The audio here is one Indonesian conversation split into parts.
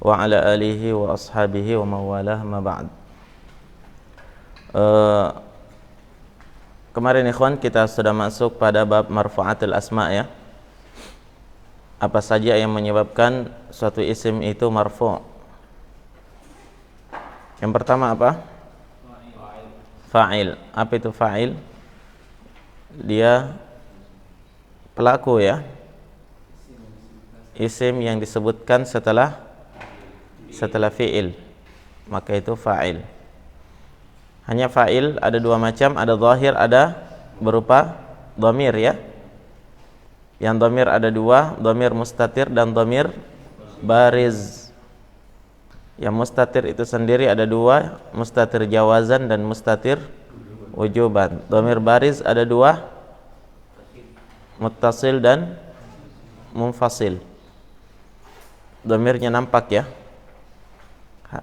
wa ala alihi wa ashabihi wa mawalah ma ba'd. Kemarin ikhwan kita sudah masuk pada bab marfu'atul asma ya. Apa saja yang menyebabkan suatu isim itu marfu'? Yang pertama apa? Fa'il. Apa itu fa'il? Dia pelaku ya. Isim yang disebutkan setelah fi'il, maka itu fa'il. Hanya fa'il ada dua macam, ada zahir, ada berupa dhamir ya. Yang dhamir ada dua, dhamir mustatir dan dhamir bariz. Yang mustatir itu sendiri ada dua, mustatir jawazan dan mustatir wujuban. Dhamir bariz ada dua, muttasil dan munfasil. Dhamirnya nampak ya.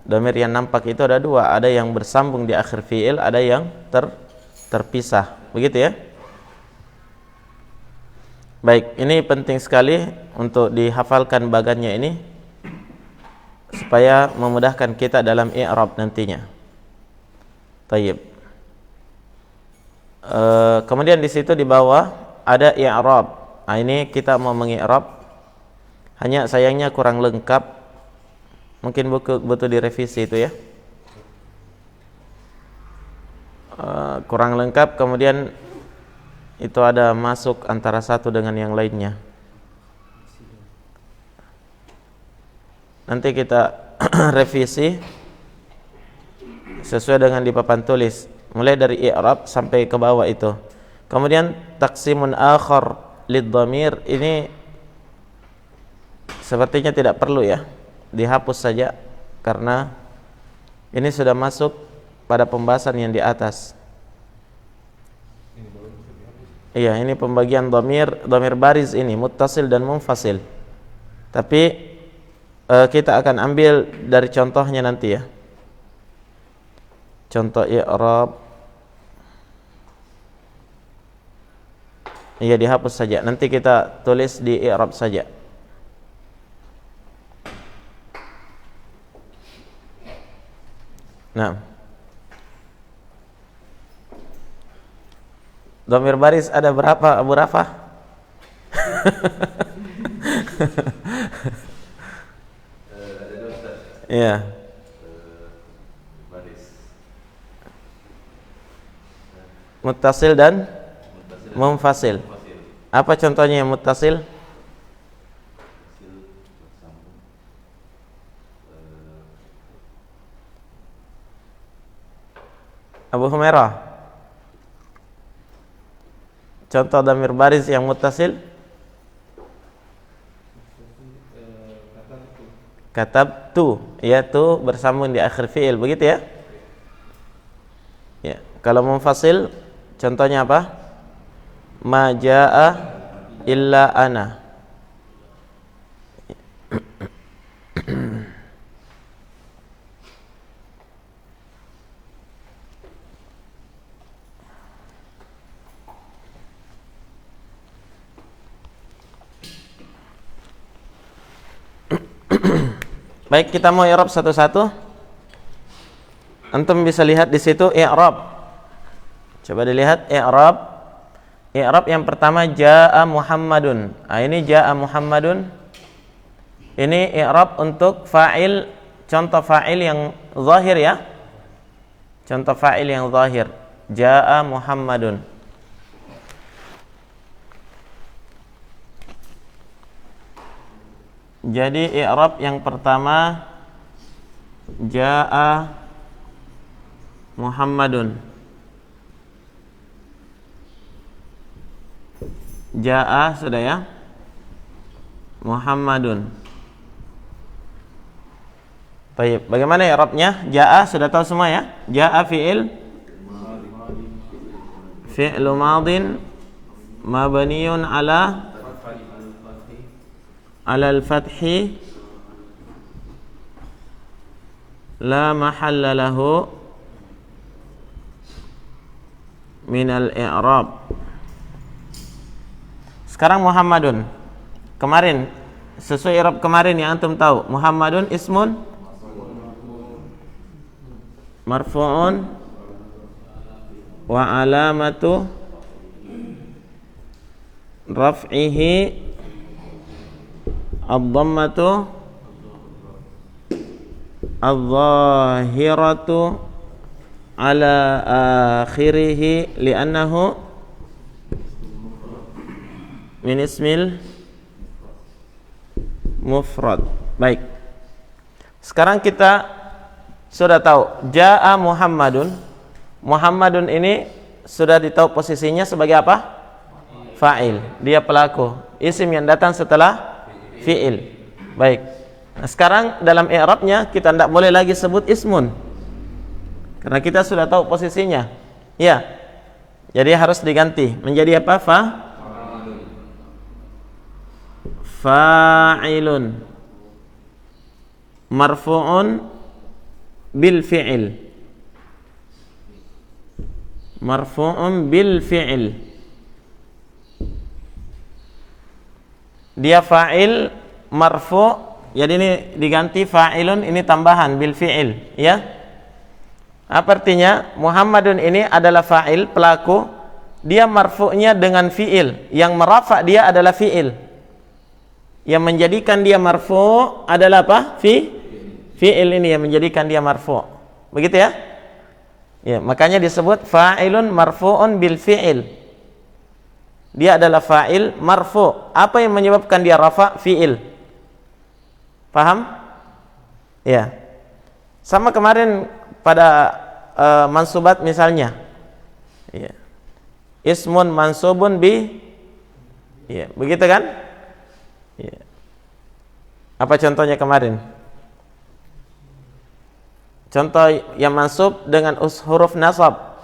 Dhamir yang nampak itu ada dua, ada yang bersambung di akhir fi'il, ada yang terpisah. Begitu ya? Baik, ini penting sekali untuk dihafalkan bagannya ini supaya memudahkan kita dalam i'rab nantinya. Tayyib. Kemudian di situ di bawah ada i'rab. Nah, ini kita mau mengi'rab. Hanya sayangnya kurang lengkap. Mungkin butuh direvisi itu ya. Kurang lengkap, kemudian itu ada masuk antara satu dengan yang lainnya. Nanti kita revisi sesuai dengan di papan tulis, mulai dari i'rab sampai ke bawah itu. Kemudian taksimun akhar lid-dhamir ini sepertinya tidak perlu ya, dihapus saja karena ini sudah masuk pada pembahasan yang di atas. Iya, ini pembagian dhamir bariz ini muttasil dan munfasil. Tapi kita akan ambil dari contohnya nanti ya. Contoh i'rab. Iya, dihapus saja. Nanti kita tulis di i'rab saja. Nah, dhamir baris ada berapa, Abu Rafa? Iya. Muttasil dan munfasil. Apa contohnya yang muttasil? Abu Humairah, contoh dhamir baris yang muttasil? Katabtu, yaitu bersambung di akhir fi'il, begitu ya? Ya. Kalau munfasil, contohnya apa? Ma jaa illa ana. Baik, kita mau i'rab satu-satu. Antum bisa lihat di situ i'rab. Coba dilihat i'rab. I'rab yang pertama jaa Muhammadun. Nah, ini jaa Muhammadun. Ini i'rab untuk fa'il, contoh fa'il yang zahir ya. Contoh fa'il yang zahir. Jaa Muhammadun. Jadi i'rab yang pertama jaa Muhammadun. Jaa sudah ya. Muhammadun. Baik, bagaimana i'rabnya? Jaa sudah tahu semua ya? Jaa fi'il madin mabniun ala al-fathi la mahalla lahu min al-i'rab. Sekarang Muhammadun. Kemarin Sesuai i'rab kemarin yang antum tahu. Muhammadun ismun marfu'un wa alamatu raf'ihi ad-dhammatu adh-dhahiratu ala akhirih li'annahu min ismil mufrad. Baik. Sekarang kita sudah tahu jaa Muhammadun. Muhammadun ini sudah ditahu posisinya sebagai apa? Fa'il. Dia pelaku. Isim yang datang setelah fi'il. Baik. Nah, sekarang dalam i'rabnya kita tidak boleh lagi sebut ismun. Karena kita sudah tahu posisinya. Ya. Jadi harus diganti menjadi apa? Fa'ilun marfu'un bil fi'il. Marfu'un bil fi'il. Dia fa'il marfu', jadi ini diganti fa'ilun, ini tambahan bil fi'il, ya. Apa artinya? Muhammadun ini adalah fa'il, pelaku. Dia marfu'nya dengan fi'il. Yang merafa' dia adalah fi'il. Yang menjadikan dia marfu' adalah apa? Fi'il ini yang menjadikan dia marfu'. Begitu ya? Ya, makanya disebut fa'ilun marfu'un bil fi'il. Dia adalah fa'il marfu'. Apa yang menyebabkan dia rafa'? Fi'il. Paham? Ya. Sama kemarin pada mansubat misalnya. Ya. Ismun mansubun bi. Ya, begitu kan? Ya. Apa contohnya kemarin? Contoh yang mansub dengan huruf nasab.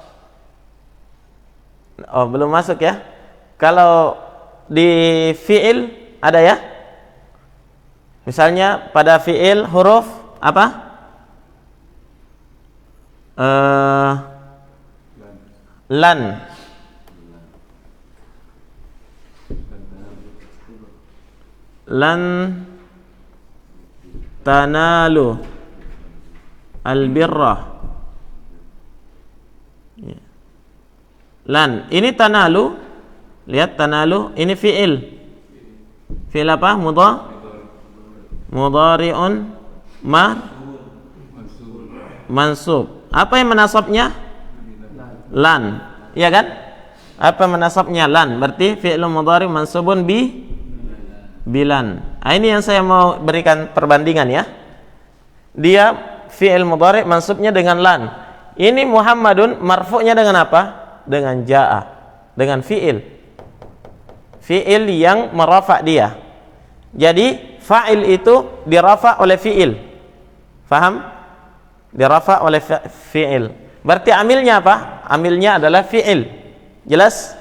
Oh, belum masuk ya? Kalau di fi'il ada ya? Misalnya pada fi'il huruf apa? Lan. Lan tanalu albirrah. Lan, ini tanalu. Lihat tanalu, ini fi'il. Fi'il apa? Mudhari'un mansub. Apa yang menasabnya? Lan. Iya kan? Apa menasabnya? Lan. Berarti fi'il mudhari' mansubun bilan. Nah, ini yang saya mau berikan perbandingan ya. Dia fi'il mudhari' mansubnya dengan lan. Ini Muhammadun marfu'nya dengan apa? Dengan jaa. Dengan fi'il. Fi'il yang merafa' dia. Jadi fa'il itu dirafa' oleh fi'il. Faham? Dirafa' oleh fi'il. Berarti amilnya apa? Amilnya adalah fi'il. Jelas?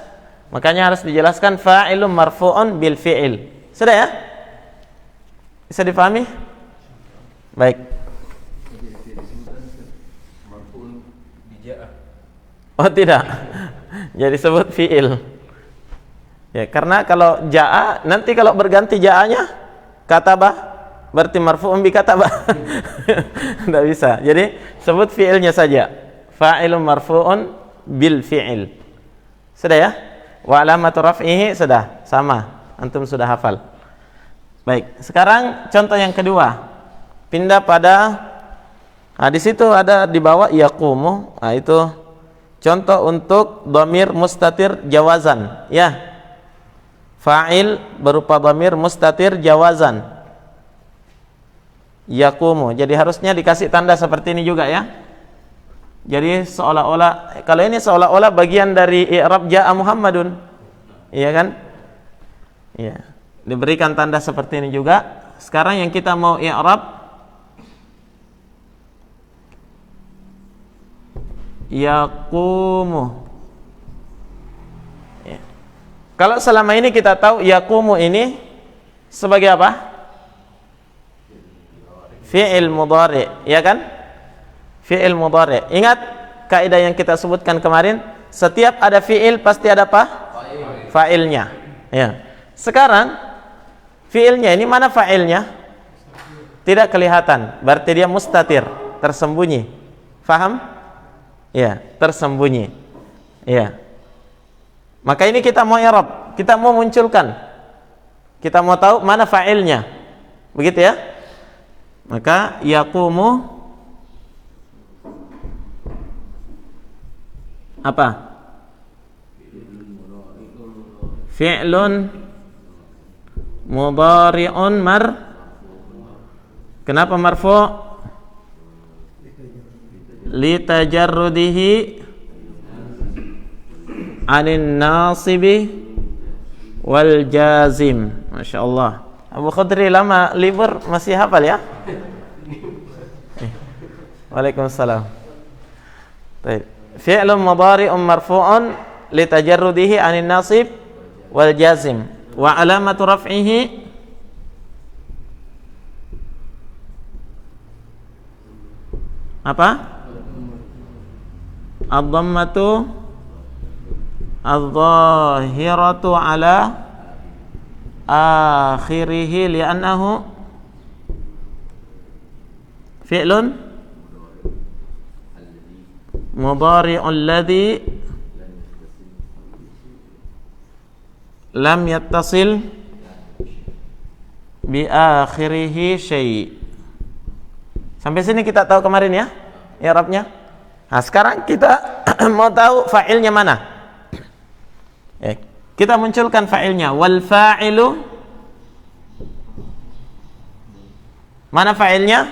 Makanya harus dijelaskan fa'ilun marfu'un bil fi'il. Sudah ya? Bisa dipahami? Baik. Oh tidak. Jadi sebut fi'il. Ya, karena kalau ja'a, nanti kalau berganti ja'anya katabah, berarti marfu'un bi katabah. Tidak bisa. Jadi sebut fi'ilnya saja. Fa'ilun marfu'un bil fi'il. Sudah ya? Wa alamatu raf'ihi sudah sama. Antum sudah hafal. Baik, sekarang contoh yang kedua. Pindah pada di situ ada di bawah yaqumu. Nah, itu contoh untuk dhamir mustatir jawazan, ya. Fa'il berupa dhamir mustatir jawazan. Yaqumu. Jadi harusnya dikasih tanda seperti ini juga ya. Jadi seolah-olah, kalau ini seolah-olah bagian dari i'rab jaa Muhammadun. Iya kan? Iya. Diberikan tanda seperti ini juga. Sekarang yang kita mau i'rab yaqumu. Ya. Kalau selama ini kita tahu yaqumu ini sebagai apa? Fi'il mudhari, ya kan? Fi'il mudhari. Ingat kaidah yang kita sebutkan kemarin, setiap ada fi'il pasti ada apa? Fa'ilnya. Ya. Sekarang Fiilnya ini mana fa'ilnya? Tidak kelihatan. Berarti dia mustatir, tersembunyi. Faham? Ya, tersembunyi. Ya. Maka ini kita mau i'rab, kita mau munculkan. Kita mau tahu mana fa'ilnya. Begitu ya? Maka yaqumu apa? Fi'lun mudhari'un Kenapa marfu'? Li tajarrudihi 'anil nasibi wal jazim. Masya Allah. Abu Khudri lama libur masih hafal ya? Waalaikumsalam. Baik. Fi'lun mudhari'un marfu'un li tajarrudihi 'anil nasib wal jazim. Wa alamatu raf'ihi apa? Ad-dhammatu adh-dhahiratu ala akhirih li'annahu fi'lun mudhari'un ladzi lam yattasil bi akhirih syai'. Sampai sini kita tahu kemarin ya i'rabnya. Nah, sekarang kita mau tahu fa'ilnya mana. Kita munculkan fa'ilnya. Wal fa'ilu, mana fa'ilnya?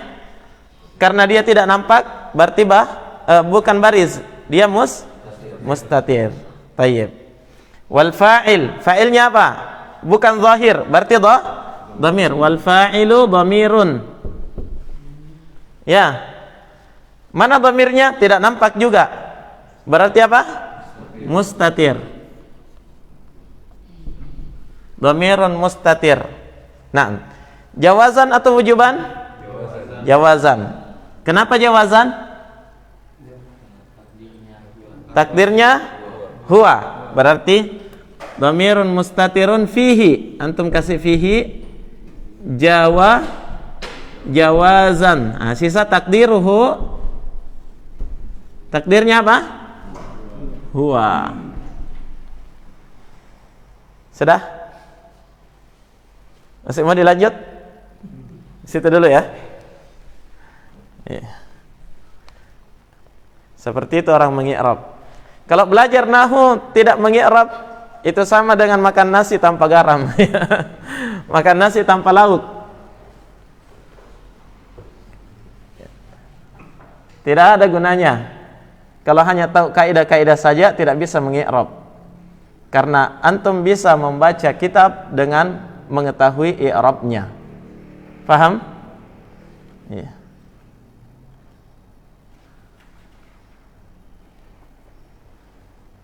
Karena dia tidak nampak, berarti bukan baris, dia mustatir. Tayyib. Wal fa'il, fa'ilnya apa? Bukan zahir, berarti dhamir. Wal fa'ilu dhamirun. Ya. Mana dhamirnya? Tidak nampak juga. Berarti apa? Mustatir. Dhamirun mustatir. Nah, jawazan atau wujuban? Jawazan. Kenapa jawazan? Takdirnya huwa. Berarti dhamirun mustatirun fihi. Antum kasih fihi jawazan. Nah, sisa takdiruhu. Takdirnya apa? Huwa. Sudah? Masih mau dilanjut? Situ dulu ya. Seperti itu orang mengi'rab. Kalau belajar nahwu tidak mengi'rab, itu sama dengan makan nasi tanpa garam. Makan nasi tanpa lauk. Tidak ada gunanya. Kalau hanya tahu kaidah-kaidah saja tidak bisa mengi'rab. Karena antum bisa membaca kitab dengan mengetahui i'rabnya. Paham? Iya.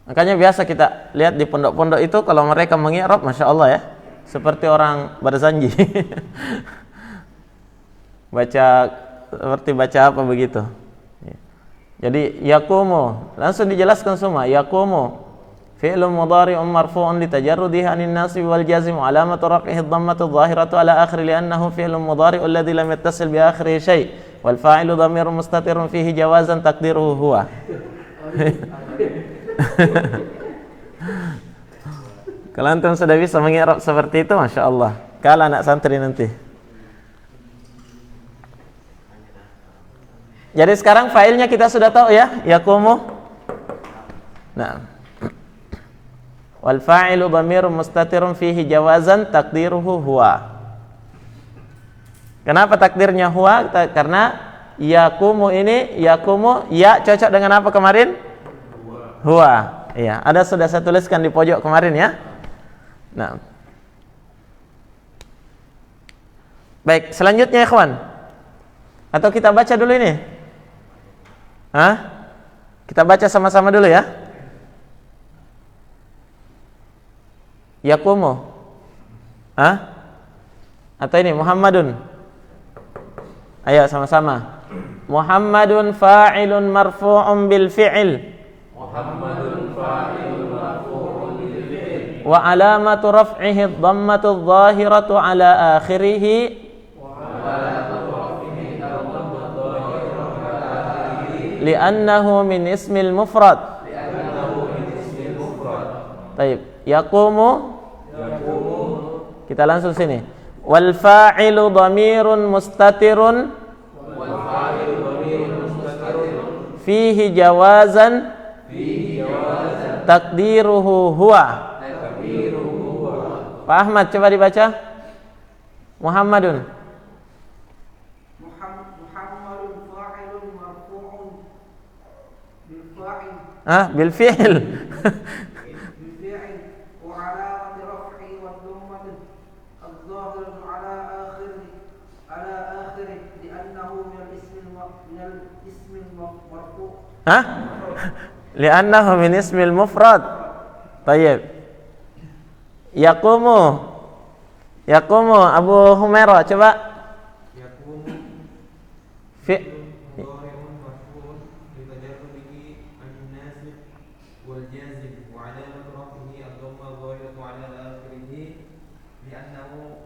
Makanya biasa kita lihat di pondok-pondok itu kalau mereka mengi'rab, Masya Allah ya, seperti orang berzanji. Seperti baca apa begitu. Jadi yaqumu langsung dijelaskan semua. Yaqumu fi'lun mudhari'un marfu'un li tajarrudihi 'anil nasib wal jazm wa alamatu raf'ihi ad-dhammatu adh-dhahiratu 'ala akhiri li'annahu fi'lun mudhari'un alladhi lam yattasil bi akhirihi syai' wal fa'ilu dhamirun mustatirun fihi jawazan taqdiruhu huwa. Kalau antum sudah bisa mengi'rab seperti itu, Masya Allah, kalah anak santri nanti. Jadi sekarang failnya kita sudah tahu ya, yaqumu. Nah, wal fa'ilu dhamirun mustatirun fihi jawazan taqdiruhu huwa. Kenapa takdirnya huwa? Karena yaqumu ini, yaqumu ya cocok dengan apa kemarin? Huwa. Iya, sudah saya tuliskan di pojok kemarin ya. Nah. Baik, selanjutnya ikhwan. Atau kita baca dulu ini? Kita baca sama-sama dulu ya. Yaqumu. Atau ini Muhammadun. Ayo sama-sama. Muhammadun fa'ilun marfu'un bil fi'il. Muhammadun fa'ilun marfu'un bil fi'il. Wa alamatu raf'ihi dhammatu dhahiratu ala akhirih li'annahu min ismil mufrad. Baik, yaqumu. Kita langsung sini. Wal fa'ilu dhamirun mustatirun fihi jawazan takdiruhu huwa. Pak Ahmad coba dibaca. Muhammadun. Muhammadun fa'ilun marfu'un bil fa'il. Bil fi'il. Bil fi'il wa 'alamati raf'i wa dhammati adh-dhahiratu 'ala akhirih li'annahu min al-ismi al-marfu'. Li'annahu min ismil mufrad. Baik. Yaqumu Abu Humairah coba. Yaqumu Fi mudhari'un marfu'un li tajarrudihi an-nasib wal jazim wa 'alamatu raf'ihi ad-dhamma adh-dhahiratu 'ala akhirih li'annahu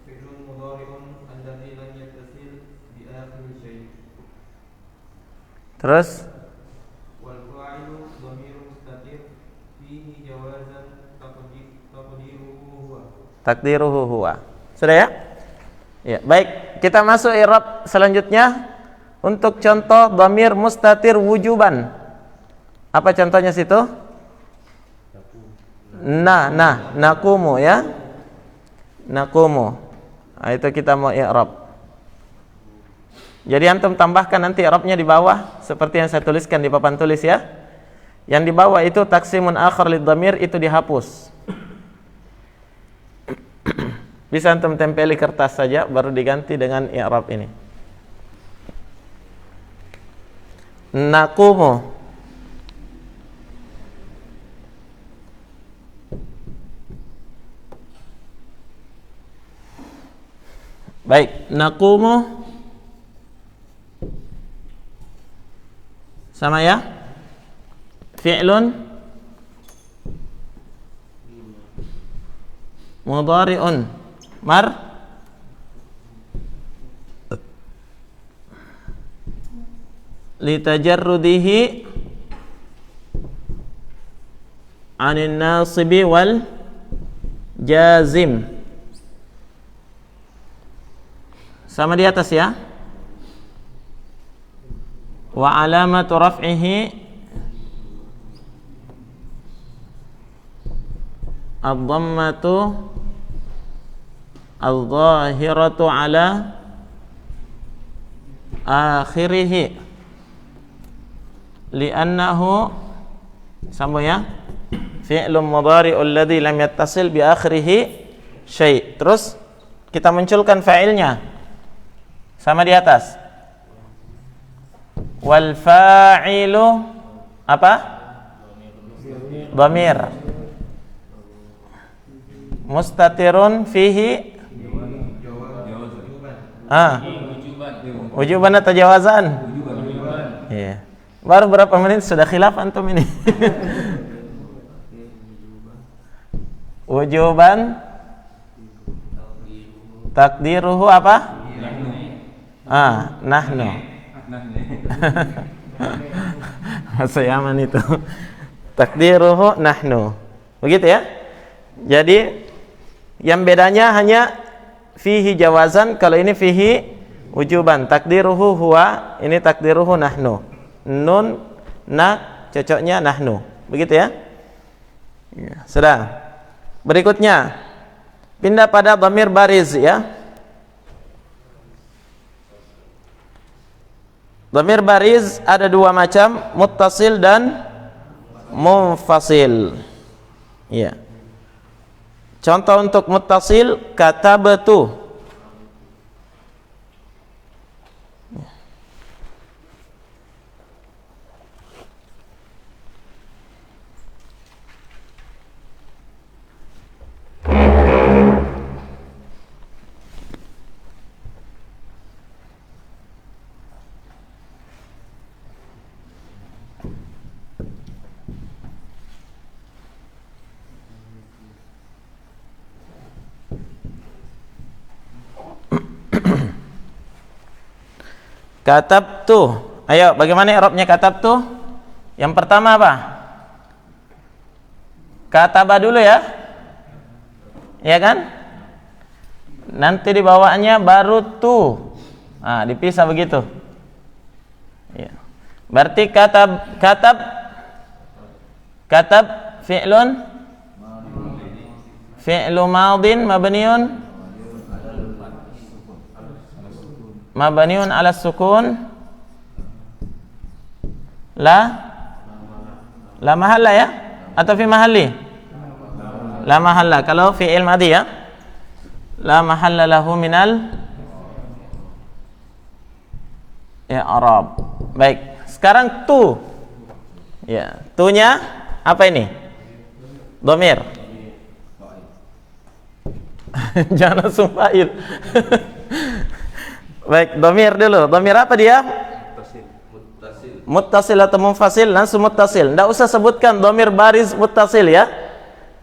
fi'lun mudhari'un alladhi lam yattasil bi akhir shay'. Terus Wal fa'ilu dhamirun mustatir fihi jawazan takdiruhu huwa. Sudah ya? Ya, baik. Kita masuk i'rab selanjutnya untuk contoh dhamir mustatir wujuban. Apa contohnya situ? Nakumu ya. Nakumu. Nah, itu kita mau i'rab. Jadi antum tambahkan nanti i'rabnya di bawah seperti yang saya tuliskan di papan tulis ya. Yang di bawah itu taksimun akhar lidhamir itu dihapus. Bisa antum tempeli kertas saja baru diganti dengan i'rab ini. Naqumu. Baik, naqumu sama ya? Fi'lun mudhari'un litajarrudihi 'anil nasibi wal jazim. Sama di atas ya. Wa alamatu raf'ihi ad-dhammatu al-zahiratu ala akhirih li'annahu sambung ya, fi'lun mudhari'un alladhi lam yattasil bi akhirih syai'. Terus kita munculkan fa'ilnya sama di atas. Wal fa'ilu apa? Dhamir mustatirun fihi wujuban atau jawazan? Iya. Baru berapa menit sudah khilaf antum ini? Wujuban takdiruhu apa? Nahnu. Bahasa Yaman itu. Takdiruhu nahnu. Begitu ya? Jadi yang bedanya hanya fihi jawazan, kalau ini fihi wujuban. Takdiruhu huwa, ini takdiruhu nahnu. Nun, cocoknya nahnu. Begitu ya? Sudah. Berikutnya pindah pada dhamir bariz ya. Dhamir bariz ada dua macam, muttasil dan munfasil. Ya. Contoh untuk muttasil, katabtu. Katabtu. Ayo, bagaimana i'rabnya katabtu? Yang pertama apa? Kataba dulu ya. Ya kan? Nanti di bawahnya baru tu. Nah, dipisah begitu. Ya. Berarti katab fi'lun fi'lu madin mabniun ala sukun la mahalla ya, atau fi mahalli? La mahalla. Kalau fi'il madhi ya, la mahalla lahu minal i'rab. Baik, sekarang tu. Ya, tunya apa ini? Dhamir. Jangan langsung fa'il. Baik, dhamir dulu. Dhamir apa dia? Muttasil atau munfasil? Langsung muttasil. Enggak usah sebutkan dhamir baris muttasil ya.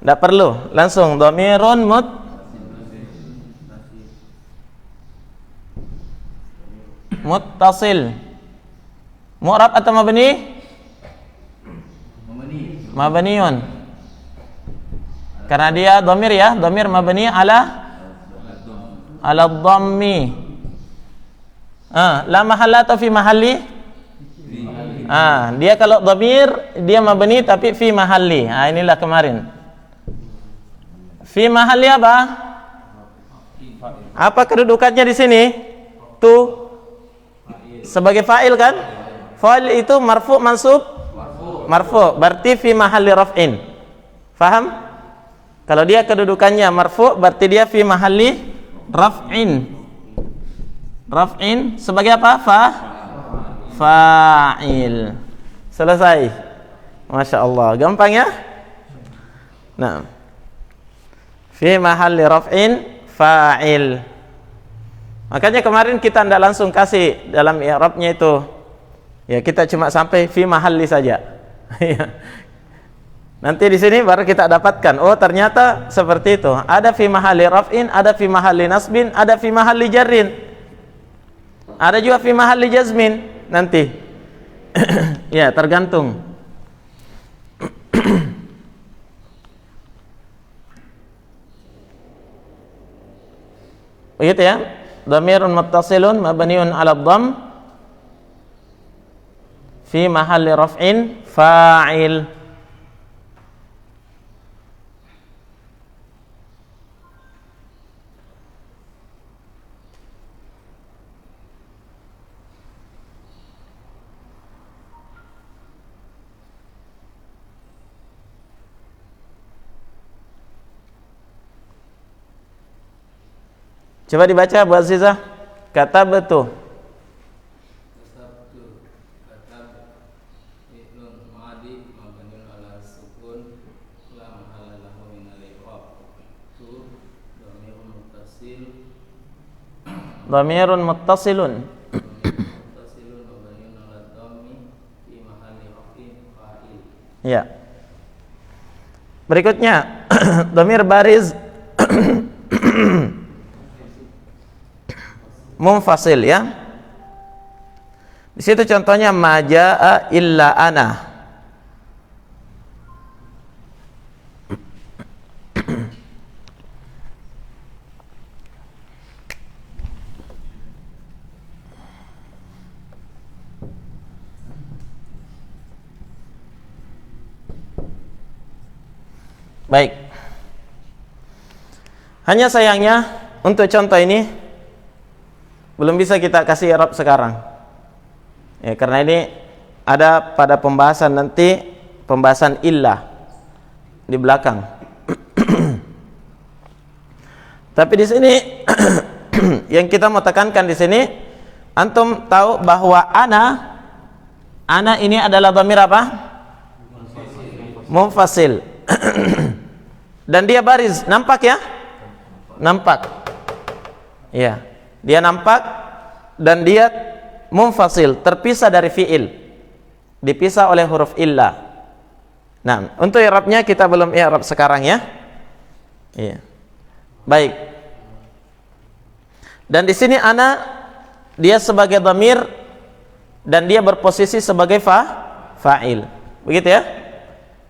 Enggak perlu. Langsung dhamirun muttasil. Mu'rab atau mabni? Mabniun. Karena dia dhamir ya, dhamir mabni ala dhammi. La mahalla atau fi mahalli? Dia kalau dhamir dia mabni tapi fi mahalli. Inilah kemarin. Fi mahalli apa? Apa kedudukannya di sini? Tu sebagai fa'il kan? Fa'il itu marfu mansub? Marfu. Berarti fi mahalli raf'in. Faham? Kalau dia kedudukannya marfu berarti dia fi mahalli raf'in. Raf'in sebagai apa? Fa'il. Selesai. Masya Allah, gampang ya? Nah, fi mahalli raf'in fa'il. Makanya kemarin kita tidak langsung kasih dalam i'rabnya itu. Ya, kita cuma sampai fi mahalli saja. Nanti di sini baru kita dapatkan, oh ternyata seperti itu. Ada fi mahalli raf'in, ada fi mahalli nasbin, ada fi mahalli jarrin. Ada juga fi mahalli jazmin nanti. Ya, tergantung. Begitu ya. Dhamirun muttasilun mabniun 'ala dhamm fi mahalli raf'in fa'il. Coba dibaca Bu Azizah. Katabtu. Katab fi'lun madi mabniun ala sukun la mahalla lahu min al-i'rab. Tu dhamirun muttasil. Dhamirun muttasilun. Muttasilun mabniun ala dhammi fi mahalli raf'in fa'il. Ya. Berikutnya dhamir bariz munfasil ya. Di situ contohnya majaa illa ana. Baik. Hanya sayangnya untuk contoh ini belum bisa kita kasih i'rab sekarang. Ya, karena ini ada pada pembahasan nanti, pembahasan illah di belakang. Tapi di sini yang kita mau tekankan di sini, antum tahu bahwa ana ini adalah dhamir apa? Munfasil. Dan dia baris, nampak ya? Nampak. Ya. Dia nampak dan dia munfasil, terpisah dari fi'il, dipisah oleh huruf illa. Nah, untuk i'rabnya kita belum i'rab sekarang ya. Iya. Baik. Dan di sini ana dia sebagai dhamir dan dia berposisi sebagai fa'il. Begitu ya?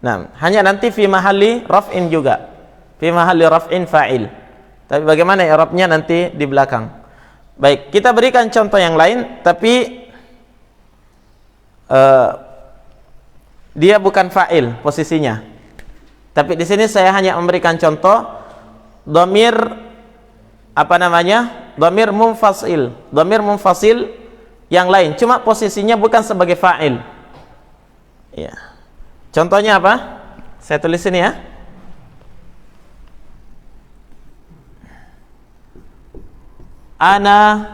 Nah, hanya nanti fi mahalli raf'in juga. Fi mahalli raf'in fa'il. Tapi bagaimana i'rabnya nanti di belakang. Baik, kita berikan contoh yang lain, tapi dia bukan fa'il posisinya. Tapi di sini saya hanya memberikan contoh dhamir dhamir munfasil. Dhamir munfasil yang lain, cuma posisinya bukan sebagai fa'il. Ya. Contohnya apa? Saya tulis ini ya. Ana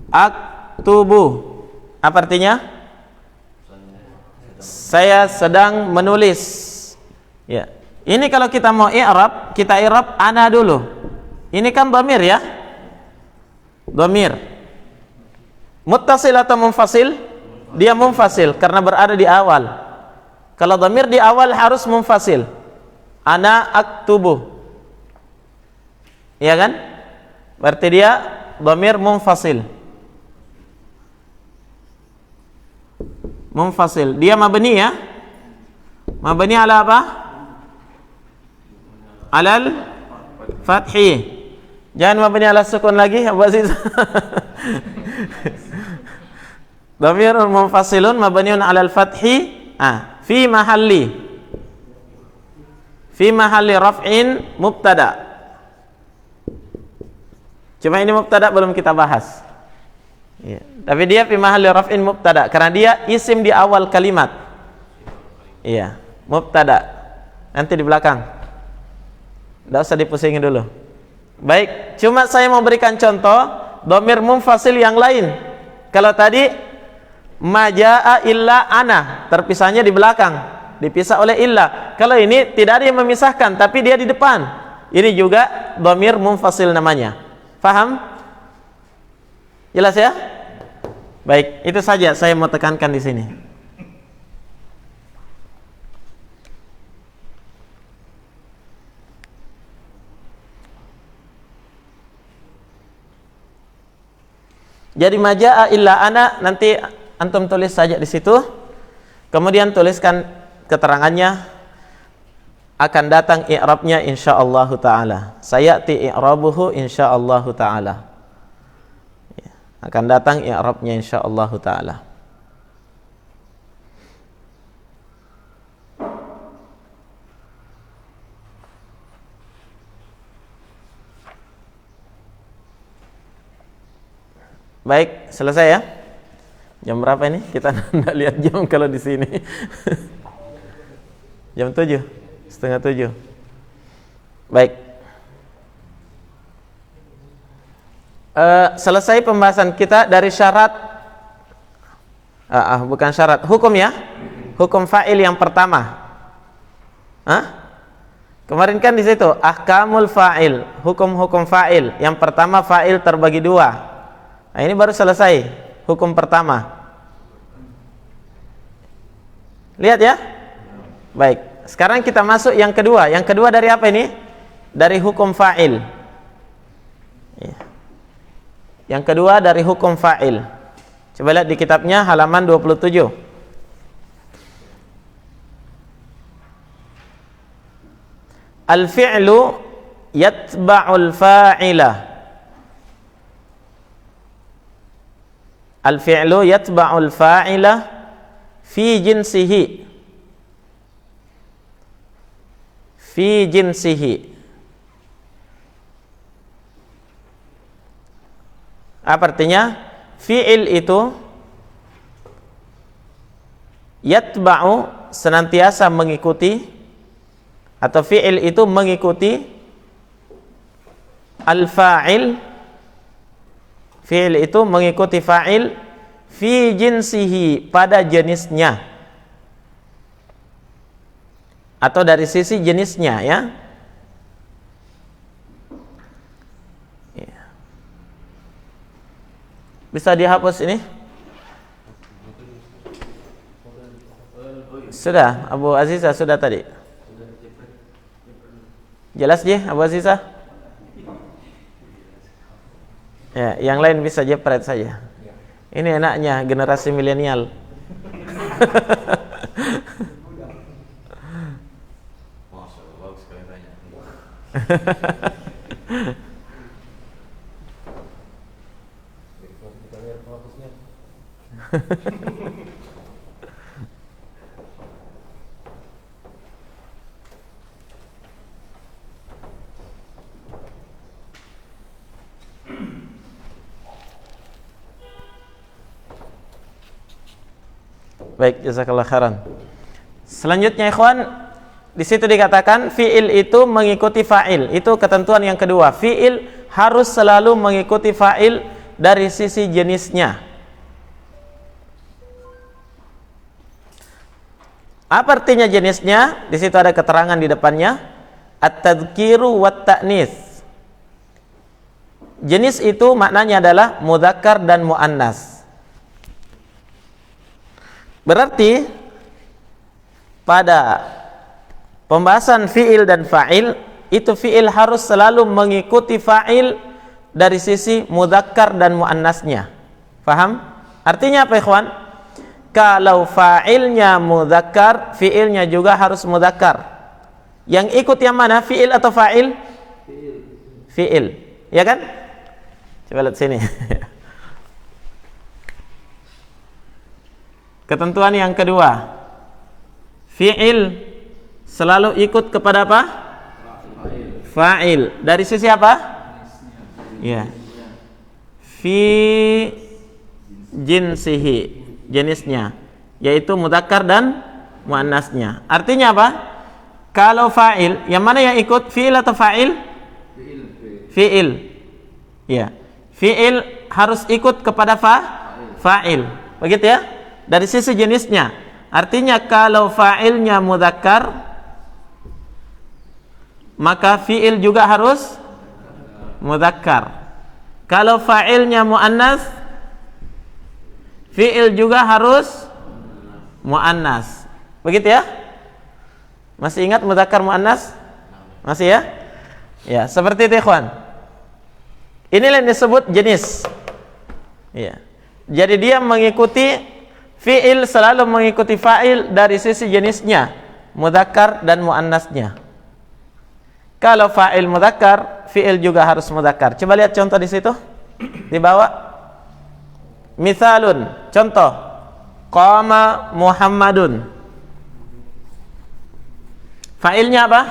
aktubu. Apa artinya? Saya sedang menulis. Ya. Ini kalau kita mau i'rab, kita i'rab ana dulu. Ini kan dhamir ya? Dhamir. Muttasil atau munfasil? Dia munfasil karena berada di awal. Kalau dhamir di awal harus munfasil. Ana aktubu. Iya kan? Berarti dia dhamir munfasil. Munfasil. Dia mabni ya? Mabni ala apa? Alal fathi. Jangan mabni ala sukun lagi, Abu Aziz. Dhamir munfasilun mabniun alal fathi. Fi mahalli raf'in mubtada. Cuma ini mubtada belum kita bahas. Ya. Tapi dia fi mahalli raf'in mubtada karena dia isim di awal kalimat. Iya, mubtada. Nanti di belakang. Enggak usah dipusingin dulu. Baik, cuma saya mau berikan contoh dhamir munfasil yang lain. Kalau tadi majaa illa ana, terpisahnya di belakang, dipisah oleh illa. Kalau ini tidak ada yang memisahkan, tapi dia di depan. Ini juga dhamir munfasil namanya. Faham? Jelas ya? Baik, itu saja saya mau tekankan di sini. Jadi majaa illa ana, nanti antum tulis saja di situ. Kemudian tuliskan keterangannya, akan datang i'rabnya insyaallah taala. Sayati i'rabuhu insyaallah taala. Ya, akan datang i'rabnya insyaallah taala. Baik, selesai ya. Jam berapa ini? Kita tidak lihat jam kalau di sini. Jam 7, setengah 7. Baik. Selesai pembahasan kita dari syarat. Bukan syarat, hukum ya. Hukum fa'il yang pertama. Kemarin kan di situ ahkamul fa'il, hukum-hukum fa'il. Yang pertama fa'il terbagi dua. Nah, ini baru selesai hukum pertama. Lihat ya. Baik, sekarang kita masuk yang kedua. Yang kedua dari apa ini? Dari hukum fa'il. Yang kedua dari hukum fa'il. Coba lihat di kitabnya halaman 27. Al-fi'lu yatba'ul fa'ila. Al-fi'lu yatba'ul fa'ila fi jinsihi. Fi jinsihi. Apa artinya? Fi'il itu yatba'u, senantiasa mengikuti, atau fi'il itu mengikuti al-fa'il. Fi'il itu mengikuti fa'il fi jinsihi, pada jenisnya, atau dari sisi jenisnya ya. Bisa dihapus ini? Sudah, Abu Azizah sudah tadi. Jelas je Abu Azizah? Ya, yang lain bisa jepret saja. Ini enaknya generasi milenial. Baik, jazakallah khairan. Selanjutnya ikhwan, di situ dikatakan fi'il itu mengikuti fa'il. Itu ketentuan yang kedua. Fi'il harus selalu mengikuti fa'il dari sisi jenisnya. Apa artinya jenisnya? Di situ ada keterangan di depannya. At-tadhkiru wat ta'nis. Jenis itu maknanya adalah mudzakkar dan muannas. Berarti pada pembahasan fi'il dan fa'il, itu fi'il harus selalu mengikuti fa'il dari sisi mudzakkar dan muannasnya. Paham? Artinya apa ikhwan? Kalau fa'ilnya mudzakkar, fi'ilnya juga harus mudzakkar. Yang ikut yang mana? Fi'il atau fa'il? Fi'il. Ya kan? Coba lihat sini. Ketentuan yang kedua, fi'il selalu ikut kepada apa? Fa'il. Dari sisi apa? Ya. Fi jinsihi, jenisnya, yaitu mudzakkar dan muannasnya. Artinya apa? Kalau fa'il, yang mana yang ikut? Fi'il atau fa'il? Fi'il. Ya. Fi'il harus ikut kepada fa'il. Begitu ya? Dari sisi jenisnya. Artinya kalau fa'ilnya mudzakkar, maka fi'il juga harus mudzakkar. Kalau fa'ilnya muannas, fi'il juga harus muannas. Begitu ya? Masih ingat mudzakkar muannas? Masih ya? Ya, seperti itu ikhwan. Inilah yang disebut jenis. Ya. Jadi dia mengikuti fi'il, selalu mengikuti fa'il dari sisi jenisnya, mudzakkar dan muannasnya. Kalau fa'il mudzakkar, fi'il juga harus mudzakkar. Coba lihat contoh di situ. Di bawah. Mithalun, contoh. Qama Muhammadun. Fa'ilnya apa?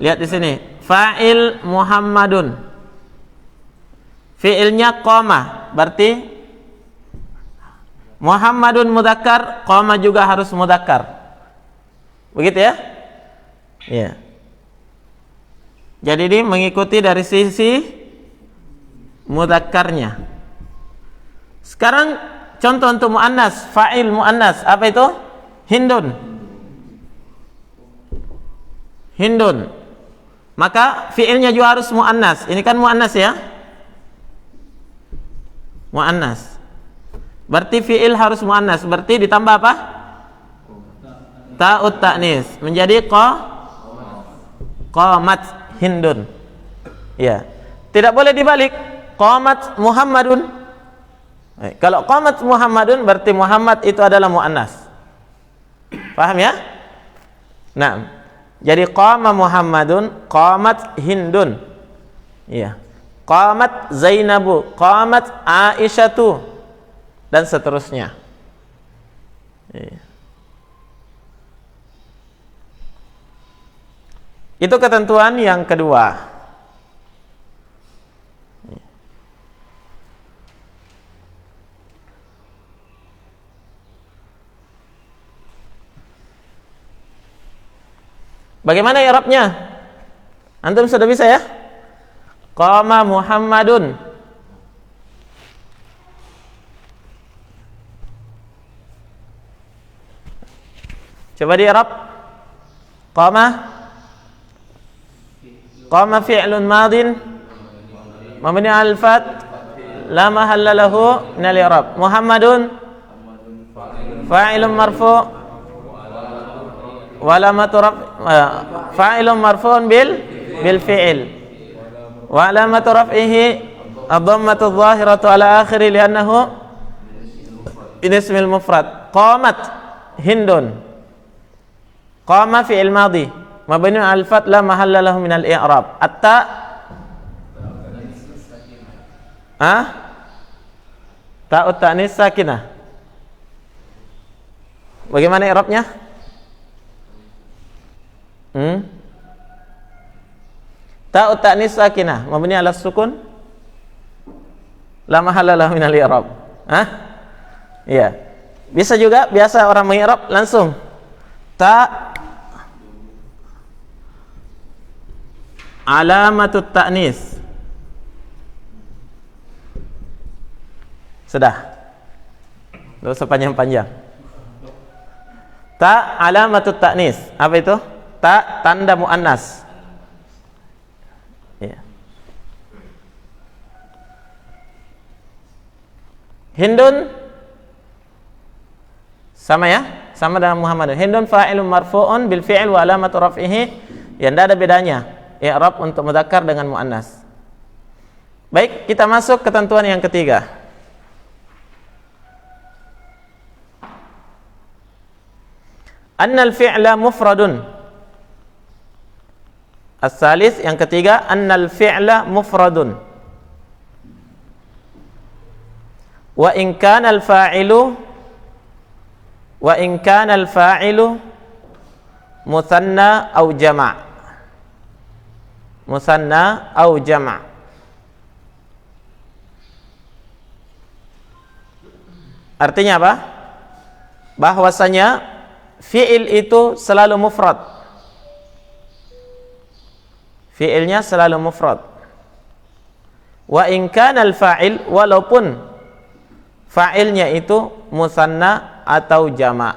Lihat di sini. Fa'il Muhammadun. Fi'ilnya qama, berarti Muhammadun mudzakkar, qama juga harus mudzakkar. Begitu ya? Ya. Jadi ini mengikuti dari sisi mudzakkarnya. Sekarang contoh untuk muannas, fa'il muannas, apa itu? Hindun. Hindun. Maka fi'ilnya juga harus muannas. Ini kan muannas ya? Muannas. Berarti fi'il harus muannas. Berarti ditambah apa? Ta'ut ta'nis. Menjadi qamat Hindun. Ya. Tidak boleh dibalik. Qamat Muhammadun. Kalau qamat Muhammadun berarti Muhammad itu adalah muannas. Paham ya? Nah. Jadi qama Muhammadun, qamat Hindun. Iya. Qamat Zainabu, qamat Aisyatu, dan seterusnya. Iya. Itu ketentuan yang kedua. Bagaimana i'rabnya? Antum sudah bisa ya? Qama Muhammadun. Coba di i'rab. Qama fi'lun madin mabni 'alal fath la mahalla lahu min al-i'rab. Muhammadun fa'ilun marfu' wa alamatu fa'ilun marfu'un bil fi'il Wa alamatu raf'ihi ad-dhammatu adh-dhahiratu ala akhiri li'annahu ismil mufrad. Qamat Hindun. Qama fi'il madhi mabniun 'alal fath la mahalla lahu minal i'rab. At-ta ta'ut ta'nis sakinah. Bagaimana i'rabnya? Ta'ut ta'nis sakinah mabni 'ala sukun la mahalla lahu minal i'rab. Iya. Bisa juga biasa orang mengi'rab langsung ta alamatut ta'nis. Sudah. Enggak usah panjang-panjang. Ta alamatut ta'nis. Apa itu? Ta tanda muannas. Ya. Hindun sama ya? Sama dengan Muhammadun. Hindun fa'ilun marfu'un bil fi'il wa alamatu raf'ihi. Ya, tidak ada bedanya i'rab untuk mudzakkar dengan muannas. Baik, kita masuk ketentuan yang ketiga. Annal fi'la mufradun. As-salis, yang ketiga, annal fi'la mufradun. Wa in kana al-fa'ilu musanna au jama'. Musanna au jama'. Artinya apa? Bahwasanya fi'il itu selalu mufrad. Fi'ilnya selalu mufrad. Wa in kana al-fa'il, walaupun fa'ilnya itu musanna atau jama'.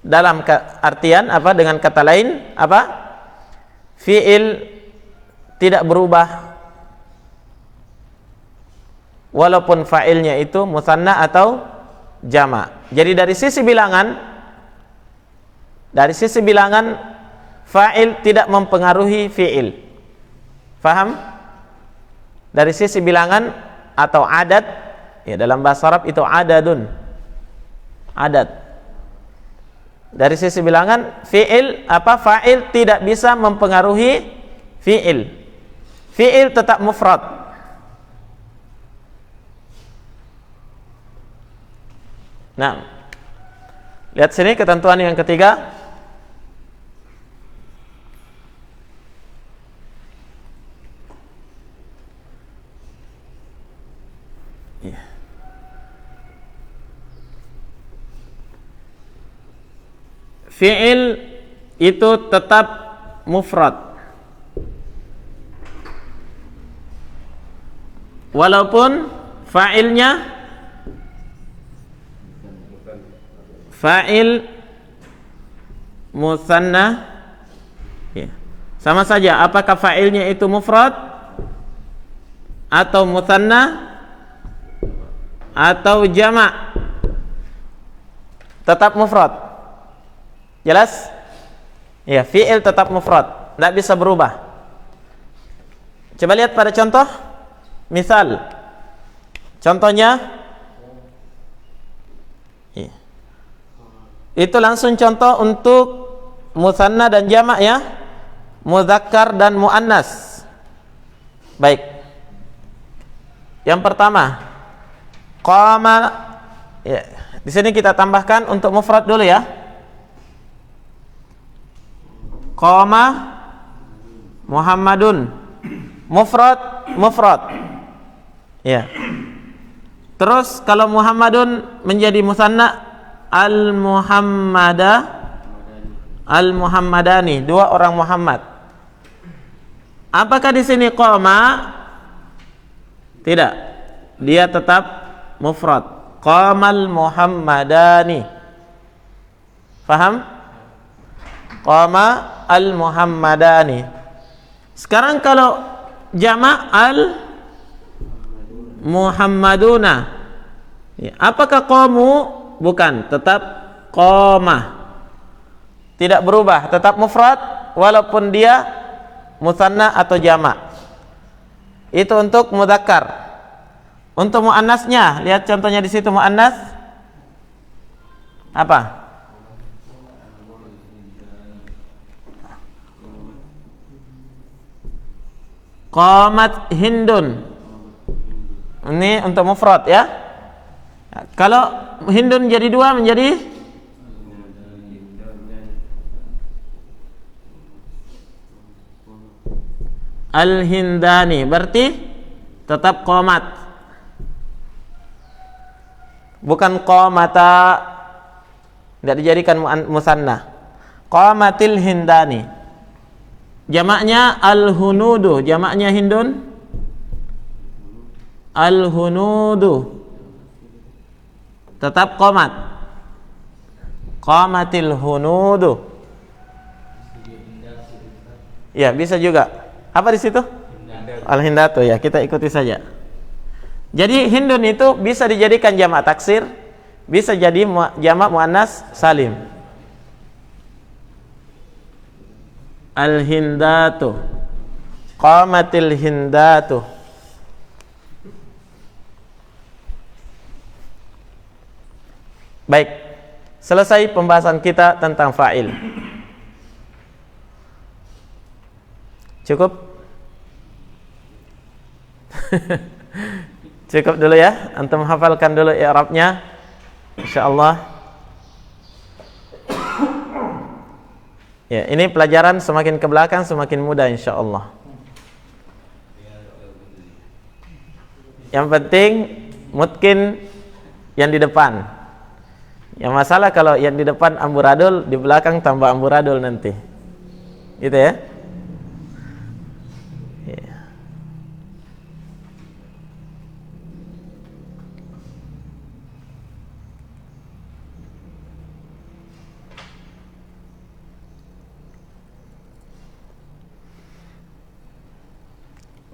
Dalam artian apa? Dengan kata lain apa? Fi'il tidak berubah walaupun fa'ilnya itu musanna atau jama'. Jadi dari sisi bilangan fa'il tidak mempengaruhi fi'il. Faham? Dari sisi bilangan atau adad, ya dalam bahasa Arab itu adadun. Adad. Dari sisi bilangan fa'il tidak bisa mempengaruhi fi'il. Fi'il tetap mufrad. Nah, lihat sini ketentuan yang ketiga. Fi'il itu tetap mufrad walaupun fa'ilnya fa'il musanna, ya. Sama saja apakah fa'ilnya itu mufrad atau musanna atau jama', tetap mufrad. Jelas? Ya, fi'il tetap mufrad, tidak bisa berubah. Coba lihat pada contoh. Misal, contohnya ya. Itu langsung contoh untuk musanna dan jama' ya, mudzakkar dan muannas. Baik. Yang pertama, qama, ya. Di sini kita tambahkan untuk mufrad dulu ya. Qama Muhammadun, mufrad. Ya. Terus kalau Muhammadun menjadi musanna, al-Muhammadani, dua orang Muhammad. Apakah di sini qama? Tidak. Dia tetap mufrad. Qamal Muhammadani. Faham? Qama al-Muhammadani. Sekarang kalau jama' al-Muhammaduna, ya, apakah qamu? Bukan, tetap qamah. Tidak berubah, tetap mufrad walaupun dia musanna atau jamak. Itu untuk mudzakkar. Untuk muannasnya, lihat contohnya di situ muannas apa? Qamat Hindun. Ini untuk mufrad ya. Kalau Hindun jadi dua menjadi Al-Hindani, berarti tetap qamat. Bukan qamata, tidak dijadikan musanna. Qamatil Hindani. Jamaknya Al-Hunudu, jamaknya Hindun Al-Hunudu. Tetap qamat. Qamatil Hunudu. Ya, bisa juga. Apa di situ? Al-Hindatu ya, kita ikuti saja. Jadi Hindun itu bisa dijadikan jamak taksir, bisa jadi jamak muannas salim. Al-Hindatu. Qamatil Hindatu. Baik. Selesai pembahasan kita tentang fa'il. Cukup? Cukup dulu ya. Antum hafalkan dulu i'rabnya, insyaallah. Ya, ini pelajaran semakin ke belakang semakin mudah insyaallah. Yang penting mungkin yang di depan. Yang masalah kalau yang di depan amburadul, di belakang tambah amburadul nanti. Gitu ya.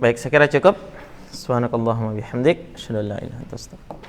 Baik, saya kira cukup. Subhanakallahumma bihamdik, asyhadu an la ilaha illa anta astaghfiruka